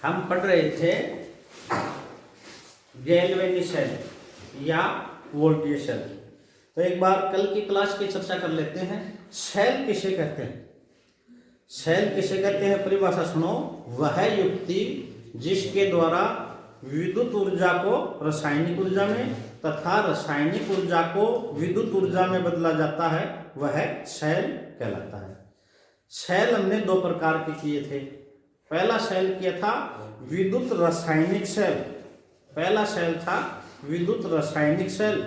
हम पढ़ रहे थे गैल्वेनिक सेल या वोल्टेज सेल। तो एक बार कल की क्लास की चर्चा कर लेते हैं। सेल किसे कहते हैं? सेल किसे कहते हैं? परिभाषा सुनो। वह युक्ति जिसके द्वारा विद्युत ऊर्जा को रासायनिक ऊर्जा में तथा रासायनिक ऊर्जा को विद्युत ऊर्जा में बदला जाता है, वह सेल कहलाता है। सेल हमने दो प्रकार के किए थे। पहला सेल किया था विद्युत रासायनिक सेल। पहला सेल था विद्युत रासायनिक सेल।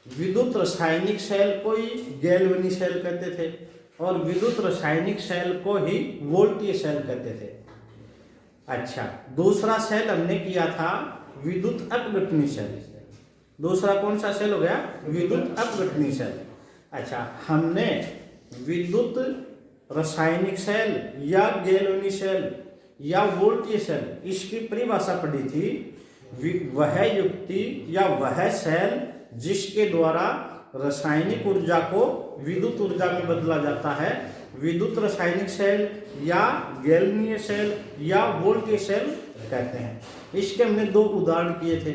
विद्युत रासायनिक सेल को ही गैल्वेनिक सेल कहते थे और विद्युत रासायनिक सेल को ही वोल्टेज सेल कहते थे। अच्छा, दूसरा सेल हमने किया था विद्युत अपघटनी सेल। दूसरा कौन सा सेल हो गया? विद्युत अपघटनी सेल। अच्छा, हमने विद्युत रासायनिक सेल या गैल्वेनिक सेल या वोल्टेज सेल, इसकी परिभाषा पढ़ी थी। वह युक्ति या वह सेल जिसके द्वारा रासायनिक ऊर्जा को विद्युत ऊर्जा में बदला जाता है, विद्युत रासायनिक सेल या गैल्वेनिक सेल या वोल्टेज सेल कहते हैं। इसके हमने दो उदाहरण किए थे,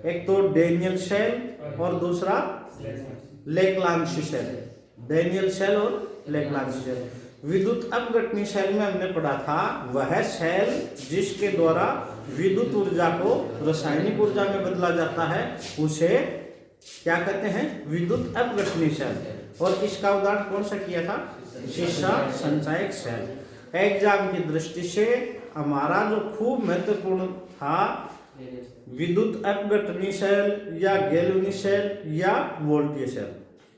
एक तो डैनियल सेल और दूसरा लेक्लांची सेल। डैनियल सेल और लेक्लांची सेल। विद्युत अपघटनी सेल में हमने पढ़ा था वह सेल जिसके द्वारा विद्युत ऊर्जा को रासायनिक ऊर्जा में बदला जाता है, उसे क्या कहते हैं? विद्युत अपघटनी सेल। और इसका उदाहरण कौन सा किया था? शीशा संचायक सेल। एग्जाम की दृष्टि से हमारा जो खूब महत्वपूर्ण था विद्युत अपघटनी सेल या गैल्वेनिक सेल या वोल्टेज सेल,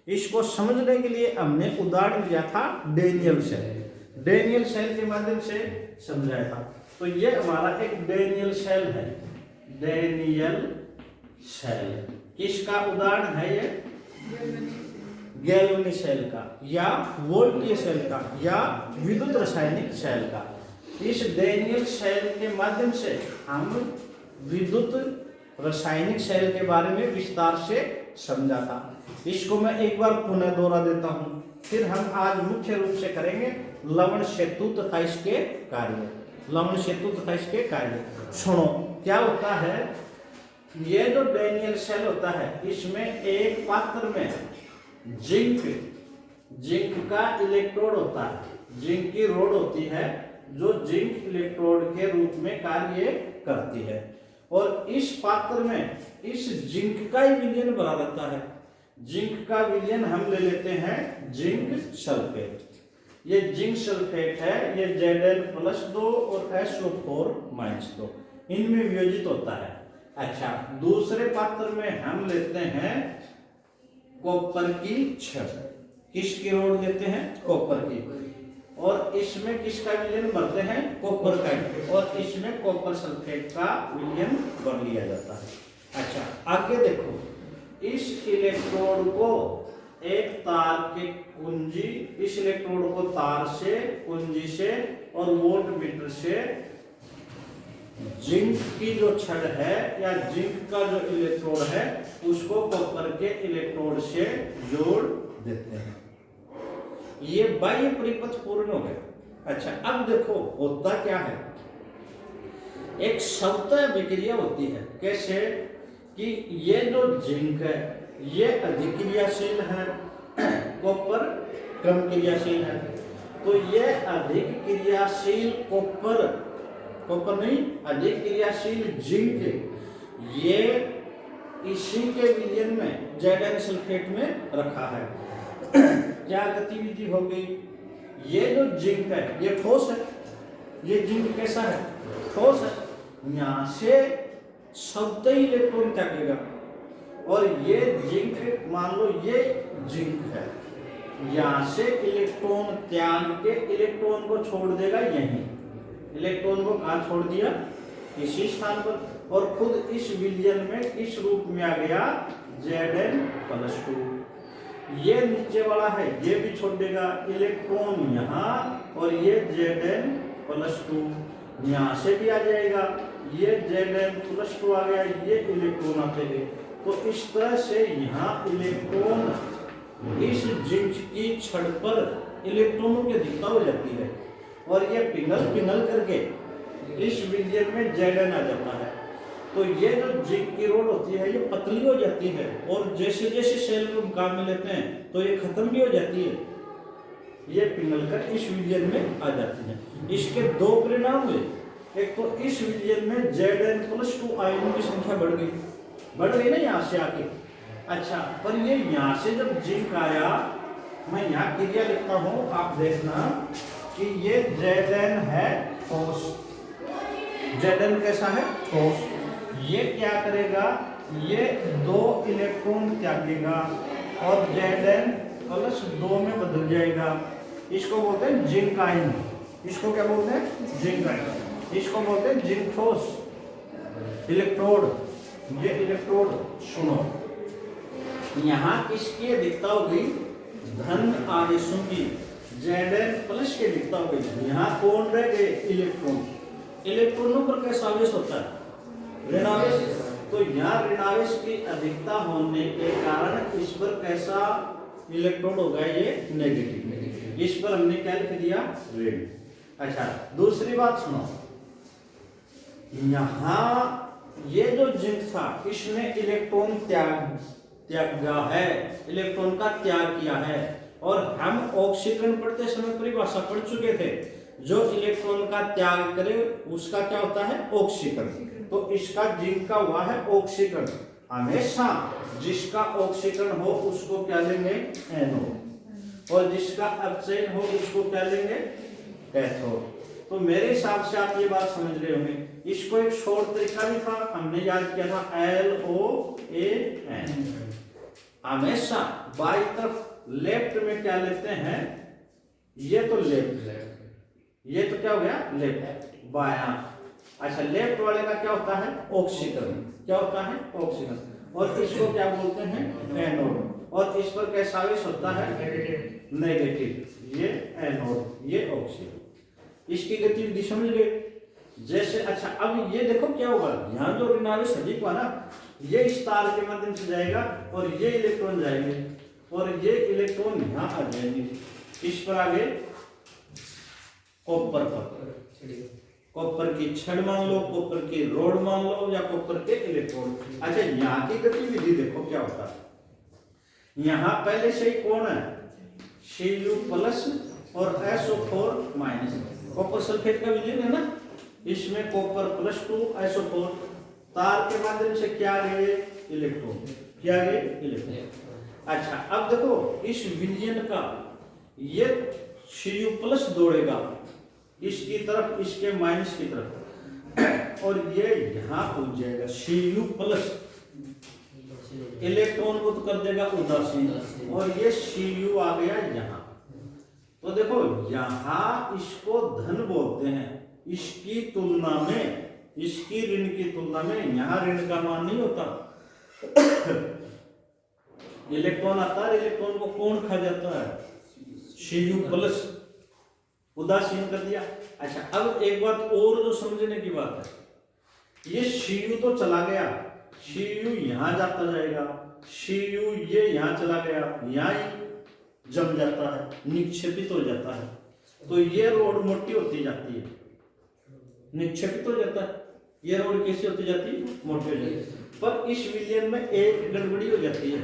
इसको समझने के लिए हमने उदाहरण लिया था डैनियल सेल। डैनियल सेल के माध्यम से समझाया था। तो ये हमारा एक डैनियल सेल है। डैनियल सेल किसका उदाहरण है? ये गैल्वेनिक सेल का या वोल्टेज सेल का या विद्युत रासायनिक सेल का। इस डैनियल सेल के माध्यम से हम विद्युत रासायनिक सेल के बारे में विस्तार से समझा था। इसको मैं एक बार पुनः दोहरा देता हूं, फिर हम आज मुख्य रूप से करेंगे लवण सेतु तथा इसके कार्य। लवण सेतु तथा इसके कार्य सुनो। क्या होता है? ये जो डैनियल सेल होता है, इसमें एक पात्र में जिंक का इलेक्ट्रोड होता है। जिंक की रोड होती है जो जिंक इलेक्ट्रोड के रूप में कार्य करती है। और इस पात्र में इस जिंक का ही विलयन भरा रहता है। जिंक का विलयन हम ले लेते हैं जिंक सल्फेट। ये जिंक सल्फेट है, ये Zn+2 और SO4-2 इनमें वियोजित होता है। अच्छा, दूसरे पात्र में हम लेते हैं कॉपर की छड़। किसकी रोड लेते हैं? कॉपर की। और इसमें किसका विलयन भरते हैं? कॉपर का। और इसमें कॉपर सल्फेट का विलयन भर लिया जाता है। अच्छा, आगे देखो। इस इलेक्ट्रोड को एक तार के कुंजी, इस इलेक्ट्रोड को तार से, कुंजी से और वोल्टमीटर से जिंक की जो छड़ है या जिंक का जो इलेक्ट्रोड है उसको कॉपर के इलेक्ट्रोड से जोड़ देते हैं। ये बाह्य परिपथ पूर्ण हो गया। अच्छा, अब देखो होता क्या है? एक सवतः विक्रिया होती है। कैसे? कि ये जो जिंक है ये अधिक क्रियाशील है, कॉपर कम क्रियाशील है। तो ये अधिक क्रियाशील कॉपर नहीं, अधिक क्रियाशील जिंक ये इसी के विलयन में Zn सल्फेट में रखा है। क्या गतिविधि हो गई? ये जो जिंक है ये ठोस है। ये जिंक कैसा है? ठोस है। यहां से शब्द इलेक्ट्रॉन त्यागेगा और ये जिंक, मान लो ये जिंक है, यहां से इलेक्ट्रॉन त्याग के इलेक्ट्रॉन को छोड़ देगा यहीं। इलेक्ट्रॉन को कहां छोड़ दिया? इसी स्थान पर। और खुद इस विलयन में इस रूप में आ गया Zn+2। ये नीचे वाला है ये भी छोड़ देगा इलेक्ट्रॉन यहाँ, और ये Zn+2 यहाँ से भी आ जाएगा। ये Zn+2 आ गया, ये इलेक्ट्रॉन आते गए। तो इस तरह से यहाँ इलेक्ट्रॉन इस जिंक की छड़ पर इलेक्ट्रॉनों की अधिकता हो जाती है और ये पिघल करके इस विलियन में Zn आ जाता है। तो ये जो जिंक की रोड होती है ये पतली हो जाती है और जैसे जैसे सेल को काम में लेते हैं तो ये खत्म भी हो जाती है, ये पिघलकर इस विलियन में आ जाती है। इसके दो परिणाम हुए, एक तो इस विलियन में Zn+2 आयनों की संख्या बढ़ गई ना यहाँ से आके। अच्छा, पर ये यहाँ से जब जिंक आया, मैं यहाँ क्रिया लिखता हूँ, आप देखना कि ये Zn है ठोस। Zn कैसा है? ठोस। ये क्या करेगा, ये 2 इलेक्ट्रॉन त्यागेगा और Zn+2 में बदल जाएगा। इसको बोलते हैं जिंक आयन। इसको क्या बोलते हैं? Zinc ion. इसको बोलते हैं जिंक ठोस इलेक्ट्रोड। ये इलेक्ट्रोड सुनो, यहाँ किसकी दिखता होगी? धन आवेशों की, Zn+ के दिखता होगी। यहाँ कौन रह गए? इलेक्ट्रॉन। इलेक्ट्रॉनों पर कैसा आवेश होता है? ऋणावेश। तो यहाँ ऋणावेश की अधिकता होने के कारण इस पर कैसा इलेक्ट्रॉन होगा? ये नेगेटिव। इस पर हमने क्या लिख दिया? ऋण। अच्छा, दूसरी बात सुनो, यहाँ ये जो जिंक था इसने इलेक्ट्रॉन त्यागा है, इलेक्ट्रॉन का त्याग किया है। और हम ऑक्सीकरण पढ़ते समय परिभाषा पढ़ चुके थे, जो इलेक्ट्रॉन का त्याग करे उसका क्या होता है? ऑक्सीकरण। तो इसका जिंक का हुआ है ऑक्सीकरण। हमेशा जिसका ऑक्सीकरण हो उसको क्या लेंगे? एनोड। और जिसका अपचयन हो उसको क्या लेंगे? कैथोड। तो मेरे हिसाब से आप ये बात समझ रहे होंगे। इसको एक शॉर्ट तरीका भी था, हमने याद किया था, LOAN। हमेशा बाई तरफ लेफ्ट में क्या लेते हैं? ये तो लेफ्ट, ये तो क्या हो गया? लेफ्ट। बायां। अच्छा, लेफ्ट वाले का क्या होता है? ऑक्सीकरण। क्या होता है? ऑक्सीकरण। और इसको क्या बोलते हैं? एनोड। और इस पर कैसा आवेश होता है? नेगेटिव। ये एनोड, ये ऑक्सीकरण। इसकी गतिविधि समझ गए? जैसे अच्छा, अब ये देखो क्या होगा, यहाँ जो ऋणावेश अधिक हुआ ना, ये इस तार के माध्यम से जाएगा और ये इलेक्ट्रॉन जाएंगे और ये इलेक्ट्रॉन यहाँ आ जाएंगे। इस पर आगे कॉपर पर, कॉपर की छड़ मान लो, कॉपर की रोड मान लो, या कॉपर के इलेक्ट्रोड। अच्छा, यहाँ की गतिविधि देखो क्या होता है। यहाँ पहले से ही कौन है? Cu+ और SO4-। कॉपर सल्फेट का विलयन है ना, इसमें कॉपर+2 SO4, तार के माध्यम से क्या गए? इलेक्ट्रॉन। क्या गए? इलेक्ट्रॉन। अच्छा, अब देखो इस विलयन का ये Cu+ दौड़ेगा इसकी तरफ, इसके माइनस की तरफ, और ये यहां पहुंच जाएगा। Cu+ इलेक्ट्रॉन को तो कर देगा उदासीन, और ये Cu आ गया यहाँ। तो देखो यहाँ इसको धन बोलते हैं, इसकी तुलना में, इसकी ऋण की तुलना में यहाँ ऋण का मान नहीं होता। इलेक्ट्रॉन आता है, इलेक्ट्रॉन को कौन खा जाता है? Cu+, उदासीन कर दिया। अच्छा, अब एक बात और जो समझने की बात है, ये Cu तो चला गया, Cu यहाँ जाता जाएगा, Cu ये यहाँ चला गया, यहाँ ही जम जाता है, निक्षेपित हो जाता है। तो ये रोड मोटी होती जाती है, निक्षेपित हो जाता है। ये रोड कैसी होती जाती है? मोटी हो जाती है। पर इस विलयन में एक गड़बड़ी हो जाती है।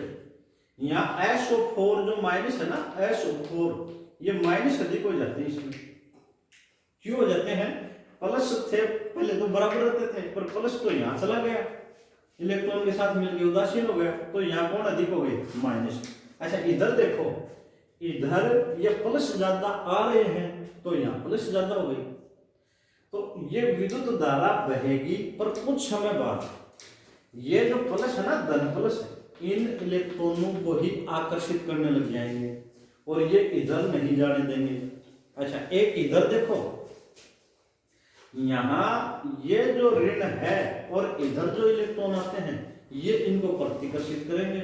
यहाँ SO4 जो माइनस है ना, SO4 ये माइनस अधिक हो जाते हैं इसमें। क्यों हो जाते हैं? प्लस थे पहले तो बराबर रहते थे, पर प्लस तो यहाँ चला गया, इलेक्ट्रॉन के साथ मिलकर उदासीन हो गया, तो यहाँ कौन अधिक हो गए? माइनस। अच्छा, इधर देखो, इधर ये प्लस ज्यादा आ रहे हैं तो यहाँ प्लस ज्यादा हो गई। तो ये विद्युत धारा बहेगी, पर कुछ समय बाद ये जो प्लस है ना, धन प्लस, इन इलेक्ट्रॉनों को ही आकर्षित करने लग जाएंगे और ये इधर नहीं जाने देंगे। अच्छा, एक इधर देखो, यहाँ ये जो ऋण है और इधर जो इलेक्ट्रॉन आते हैं ये इनको प्रतिकर्षित करेंगे।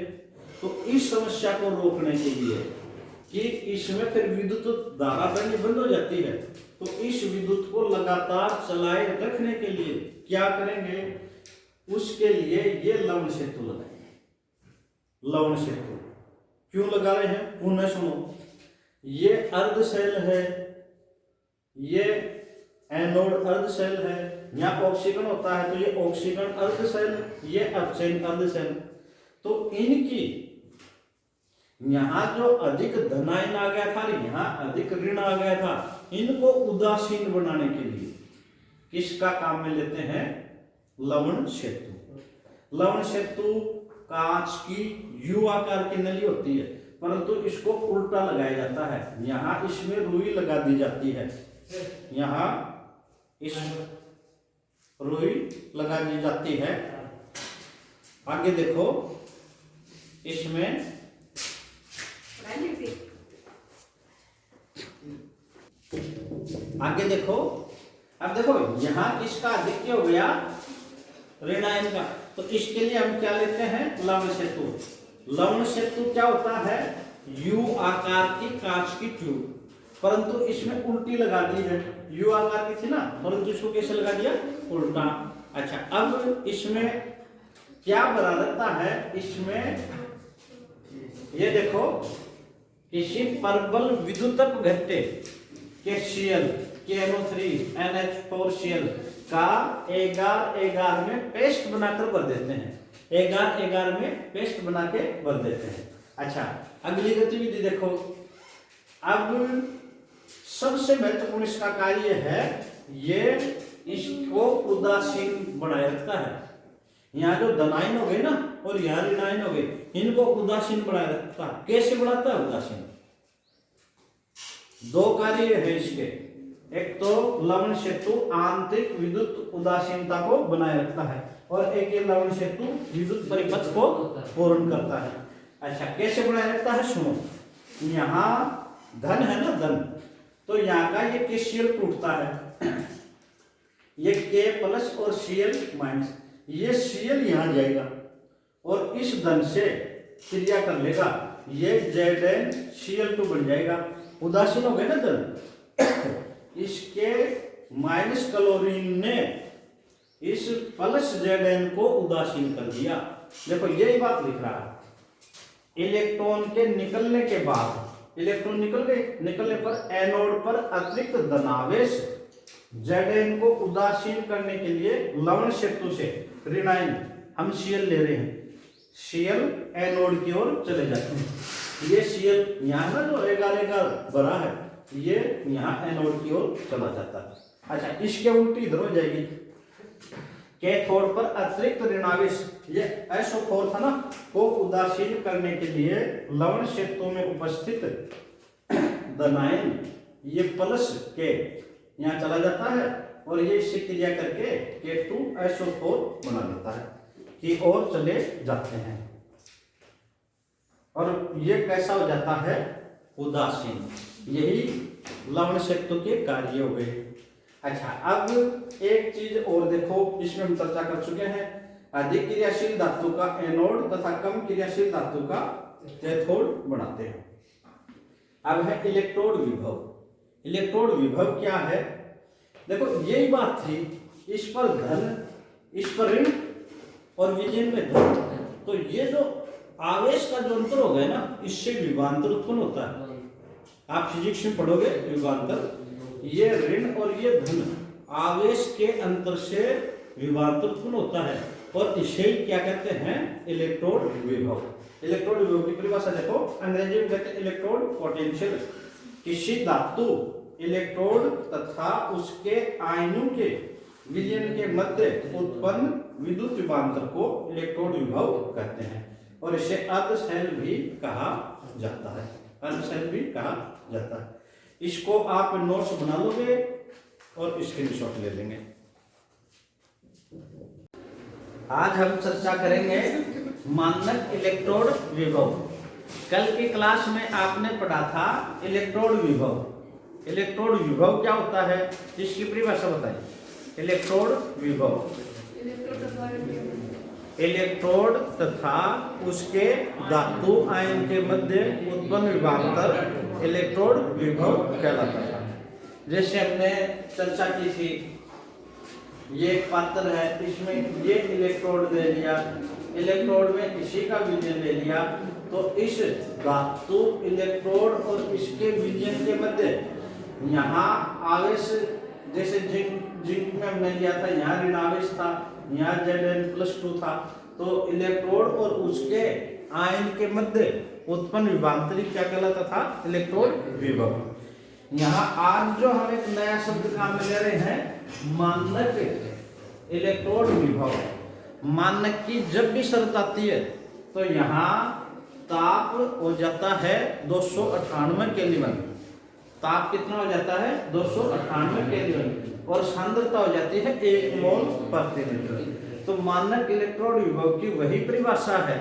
तो इस समस्या को रोकने के लिए कि इसमें फिर विद्युत धारा बहनी बंद हो जाती है, तो इस विद्युत को लगातार चलाए रखने के लिए क्या करेंगे? उसके लिए ये लवण सेतु लगाएंगे। लवण सेतु क्यों लगा रहे हैं? पुनः सुनो, ये अर्ध सेल है, ये एनोड अर्ध शेल है, यहाँ ऑक्सीजन होता है तो ये ऑक्सीजन अर्ध शेल, ये अपचयन अर्ध शेल। तो इनकी यहाँ जो अधिक धनायन आ गया था, यहाँ अधिक ऋण आ गया था, इनको उदासीन बनाने के लिए किसका काम में लेते हैं? लवण सेतु। लवण सेतु कांच की यू आकार की नली होती है, परंतु इसको उल्टा लगाया जाता है। यहाँ इसमें रुई लगा दी जाती है, यहाँ इस रुई लगा दी जाती है। आगे देखो, इसमें आगे देखो, अब देखो यहाँ किसका अधिक्य हो गया? ऋणायन का। तो इसके लिए हम क्या लेते हैं? लवण सेतु। लवण सेतु क्या होता है? यू आकार की कांच की ट्यूब, परंतु इसमें उल्टी लगा दी है। यू आकार की थी ना, परंतु इसको कैसे लगा दिया? उल्टा। अच्छा, अब इसमें क्या बना रहता है? इसमें ये देखो, किसी प्रबल विद्युतक घट्टे के Cl KNO3 NH4Cl का एगार में पेस्ट बनाकर भर देते हैं। एगार में पेस्ट बना के भर देते हैं। अच्छा, अगली गतिविधि देखो। अब सबसे महत्वपूर्ण इसका कार्य है, ये इसको उदासीन बनाए रखता है। यहाँ जो धनायन हो गए ना और यहाँ ऋणायन हो गए, इनको उदासीन बनाए रखता है। कैसे बनाता है उदासीन? दो कार्य है इसके। एक तो लवण सेतु आंतरिक विद्युत उदासीनता को बनाए रखता है, और एक ये लवण सेतु विद्युत परिपथ को पूर्ण करता है। अच्छा, कैसे बनाए रखता है? सुनो, यहाँ धन है ना, धन, तो यहाँ का ये KCl टूटता है, ये K+ और Cl-, ये Cl यहाँ जाएगा और इस धन से क्रिया कर लेगा, ये ZnCl2 बन जाएगा। उदासीन हो गए ना धन, इसके माइनस क्लोरीन ने इस प्लस Zn को उदासीन कर दिया। देखो यही बात लिख रहा है। इलेक्ट्रॉन के निकलने के बाद, इलेक्ट्रॉन निकल गए, निकलने पर एनोड पर अतिरिक्त धनावेश Zn को उदासीन करने के लिए लवण सेतु से ऋणायन हम Cl ले रहे हैं, Cl एनोड की ओर चले जाते हैं। ये Cl यहाँ ना जो एगार भरा है, ये यहाँ एनोड की ओर चला जाता है। अच्छा, इसके उल्टी इधर हो जाएगी। कैथोड पर अतिरिक्त ऋणावेश, ये SO4 था ना, को उदासीन करने के लिए लवण सेतु में उपस्थित धनायन ये प्लस K यहाँ चला जाता है और ये इससे क्रिया करके K2SO4 बना देता है, की ओर चले जाते हैं। और ये कैसा हो जाता है? उदासीन। यही लवण सेतु के कार्य हो गए। अच्छा, अब एक चीज और देखो, इसमें हम चर्चा कर चुके हैं। अधिक क्रियाशील धातु का एनोड तथा कम क्रियाशील धातु का कैथोड बनाते हैं। अब है इलेक्ट्रोड विभव। इलेक्ट्रोड विभव क्या है? देखो यही बात थी, इस पर धन, इस पर ऋण और विजयन में धन, तो ये जो आवेश का जो अंतर हो गया ना, इससे विभवांतर उत्पन्न होता है। आप फिजिक्स में पढ़ोगे विभवांतर, ये ऋण और ये धन आवेश के अंतर से विभवांतर उत्पन्न होता है, और इसे क्या कहते हैं? इलेक्ट्रोड विभव। इलेक्ट्रोड विभव की परिभाषा देखो, अंग्रेजी में कहते हैं इलेक्ट्रोड पोटेंशियल। किसी धातु इलेक्ट्रोड तथा उसके आयनों के विलयन के मध्य उत्पन्न विद्युत विभवांतर को इलेक्ट्रोड विभव कहते हैं, और इसे अर्धशैल भी कहा जाता है। अर्धशैल भी कहा जाता है। इसको आप नोट्स बना लोगे और स्क्रीनशॉट ले लेंगे। आज हम चर्चा करेंगे मानक इलेक्ट्रोड विभव। कल की क्लास में आपने पढ़ा था इलेक्ट्रोड विभव। इलेक्ट्रोड विभव क्या होता है, इसकी परिभाषा बताइए। इलेक्ट्रोड विभव, इलेक्ट्रोड तथा उसके धातु आयन के मध्य उत्पन्न विभवांतर इलेक्ट्रोड विभव कहलाता है। जैसे हमने चर्चा की थी, ये एक पात्र है, इसमें ये इलेक्ट्रोड ले लिया, इलेक्ट्रोड में इसी का विलयन ले लिया, तो इस धातु इलेक्ट्रोड और इसके विलयन के मध्य यहाँ आवेश जैसे जिंक में हमने लिया था, यहाँ ऋणावेश था, यहाँ Zn+2 था, तो इलेक्ट्रोड और उसके आयन के मध्य उत्पन्न विभवांतरी क्या कहलाता था? इलेक्ट्रोड विभव। यहाँ आज जो हम एक नया शब्द काम में ले रहे हैं, मानक इलेक्ट्रोड विभव। मानक की जब भी शर्त आती है तो यहाँ ताप हो जाता है 298 केल्विन। ताप कितना हो जाता है? 298 केल्विन, और सांद्रता हो जाती है 1 मोल प्रति लीटर। तो मानक इलेक्ट्रोड विभव की वही परिभाषा है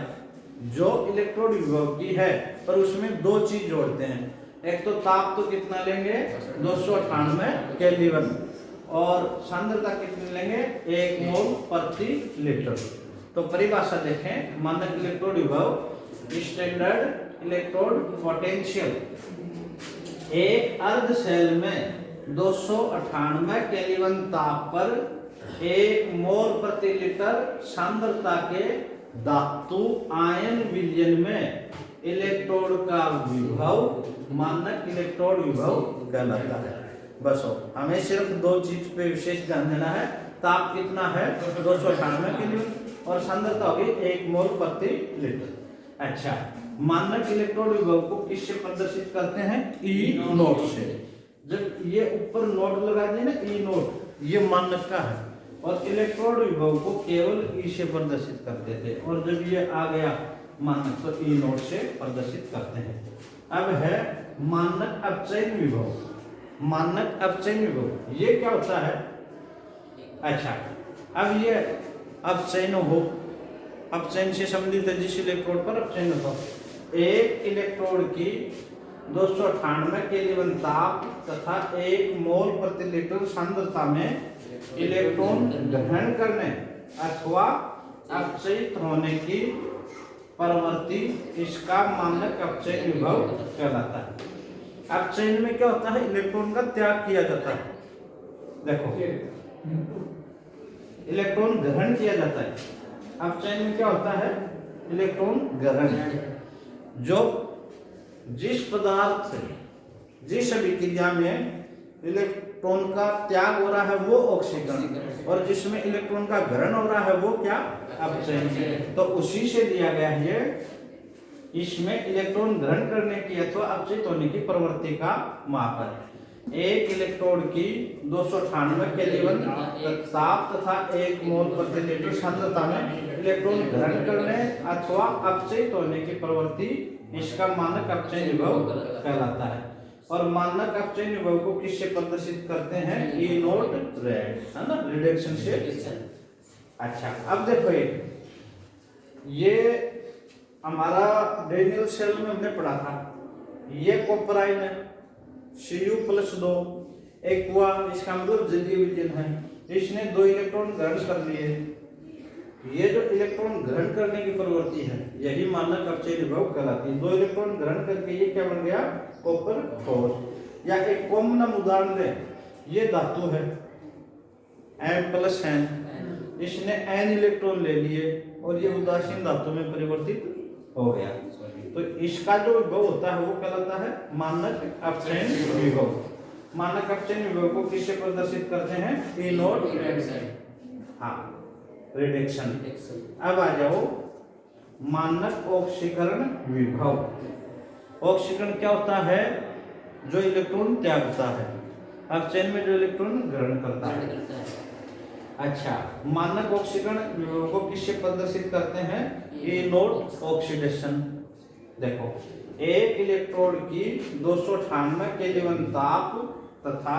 जो इलेक्ट्रोड विभव की है, पर उसमें दो चीज जोड़ते हैं। एक तो ताप तो कितना लेंगे? 298 केल्विन, और सांद्रता कितनी लेंगे? 1 मोल प्रति लीटर। तो परिभाषा देखें, मानक इलेक्ट्रोड विभव, स्टैंडर्ड इलेक्ट्रोड पोटेंशियल। एक अर्ध सेल में 298 केल्विन ताप पर 1 मोल प्रति लीटर सांद्रता के धातु आयन विलयन में इलेक्ट्रोड का विभव मानक इलेक्ट्रोड विभव कहलाता है। बस हमें सिर्फ दो चीज पे विशेष ध्यान देना है। ताप कितना है? 298 केल्विन, और सांद्रता होगी 1 मोल प्रति लीटर। अच्छा, मानक इलेक्ट्रोड विभव को किससे प्रदर्शित करते हैं? ई नोट से। जब ये ऊपर नोट लगा दिए ना, ई नोट, ये मानक का है, और इलेक्ट्रोड विभव को केवल ई से प्रदर्शित करते थे, और जब ये आ गया मानक तो ई नोट से प्रदर्शित करते हैं। अब है मानक अपचयन विभव। मानक अपचयन विभव ये क्या होता है? अच्छा, अब ये अपचयन हो, अपचयन से संबंधित है जिस इलेक्ट्रोड पर अपचयन होता है। एक इलेक्ट्रोड की 298 केल्विन ताप तथा 1 मोल प्रति लीटर सांद्रता में इलेक्ट्रॉन ग्रहण करने अथवा अपचयित होने की प्रवृत्ति, इसका मानक अपचयन विभव कहलाता है। अपचयन में क्या होता है? इलेक्ट्रॉन का त्याग किया जाता है। देखो, इलेक्ट्रॉन ग्रहण किया जाता है। अपचयन में क्या होता है? इलेक्ट्रॉन ग्रहण। जो जिस पदार्थ, जिस अभिक्रिया में इलेक्ट्रॉन का त्याग हो रहा है वो ऑक्सीकरण, और जिसमें इलेक्ट्रॉन का ग्रहण हो रहा है वो क्या? अपचयन। तो उसी से दिया गया है ये। इसमें इलेक्ट्रॉन ग्रहण करने की अथवा अपचयित होने की प्रवृत्ति का माप है। एक इलेक्ट्रोड की 298 केल्विन ताप तथा 1 मोल प्रति लीटर सांद्रता में इलेक्ट्रॉन ग्रहण करने अथवा अपचयित होने की प्रवृत्ति, इसका मानक अपचयन विभव कहलाता है। और मानक अपचयन विभव को किससे प्रदर्शित करते हैं? ई नोट रेड, है ना, रिडक्शन से। अच्छा, अब देखो ये हमारा डेनियल सेल में हमने पढ़ा था, ये कॉपर आयन है Cu+2, एक हुआ, इसका मतलब जलीय विलयन है। इसने 2 इलेक्ट्रॉन ग्रहण कर लिए। ये जो इलेक्ट्रॉन ग्रहण करने की प्रवृत्ति है यही मानक अपचयन विभव कहलाती है। 2 इलेक्ट्रॉन ग्रहण करके ये क्या बन गया? कॉपर ठोस। या एक कॉमन उदाहरण दें, ये धातु है M+N, इसने N इलेक्ट्रॉन ले लिए और ये उदासीन धातु में परिवर्तित हो गया। तो इसका जो विभव होता है वो कहलाता है मानक अपचयन विभव। मानक अपचयन विभव को किससे प्रदर्शित करते हैं? ई नोट, हाँ, रिडक्शन। अब आ जाओ मानक ऑक्सीकरण विभव। ऑक्सीकरण क्या होता है? जो इलेक्ट्रॉन त्यागता है, अपचयन में जो इलेक्ट्रॉन ग्रहण करता है। अच्छा, मानक ऑक्सीकरण विभव को किससे प्रदर्शित करते हैं? ई नोट ऑक्सीडेशन। देखो, एक इलेक्ट्रोड की 298 केल्विन ताप तथा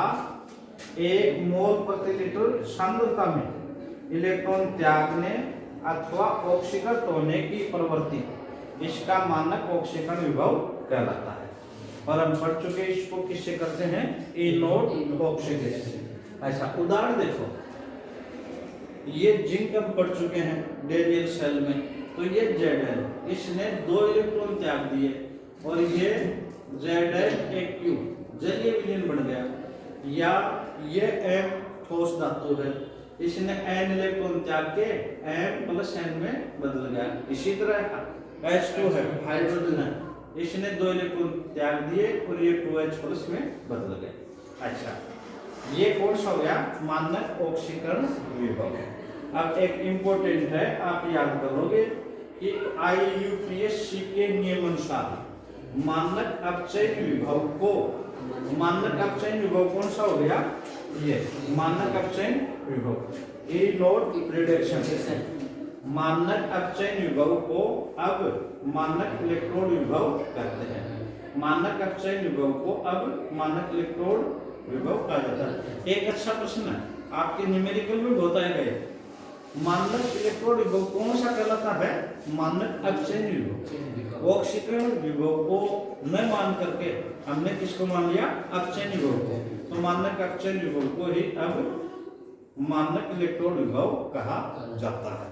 1 मोल प्रति लीटर सांद्रता में इलेक्ट्रॉन त्यागने अथवा ऑक्सीकृत होने की प्रवृत्ति, इसका मानक ऑक्सीकरण विभव कहलाता है। और हम पढ़ चुके इसको किससे करते हैं? ई नोट ऑक्सीडेशन। अच्छा, उदाहरण देखो, ये जिंक हम पढ़ चुके हैं डेनियल सेल में, तो ये जेड है, इसने 2 इलेक्ट्रॉन त्याग दिए और ये Zn(Aq) जलीय विलयन बन गया। या ये M ठोस धातु है, इसने N इलेक्ट्रॉन त्याग के M+N में बदल गया। इसी तरह H2 है, हाइड्रोजन है, इसने 2 इलेक्ट्रॉन त्याग दिए और ये 2H+ में बदल गए। अच्छा, ये कौन सा हो गया? मानक ऑक्सीकरण विभव। अब एक इम्पोर्टेंट है, आप याद करोगे कि IUPAC के नियमानुसार मानक अपचयन विभव को, मानक अपचयन विभव कौन सा हो गया? ये मानक अपचयन विभव ए नोट रिडक्शन। मानक अपचयन विभव को अब मानक इलेक्ट्रोड विभव कहते हैं। मानक अपचयन विभव को अब मानक इलेक्ट्रोड विभव कहा जाता है। एक अच्छा प्रश्न है आपके न्यूमेरिकल में बहुत आएगा। मानक इलेक्ट्रोड विभव कौन सा कहलाता है? मानक अपचयन विभव। ऑक्सीकरण विभव को न मान करके हमने किसको मान लिया? अपचयन विभव को। तो मानक अपचयन विभव को ही अब मानक इलेक्ट्रोड विभव कहा जाता है।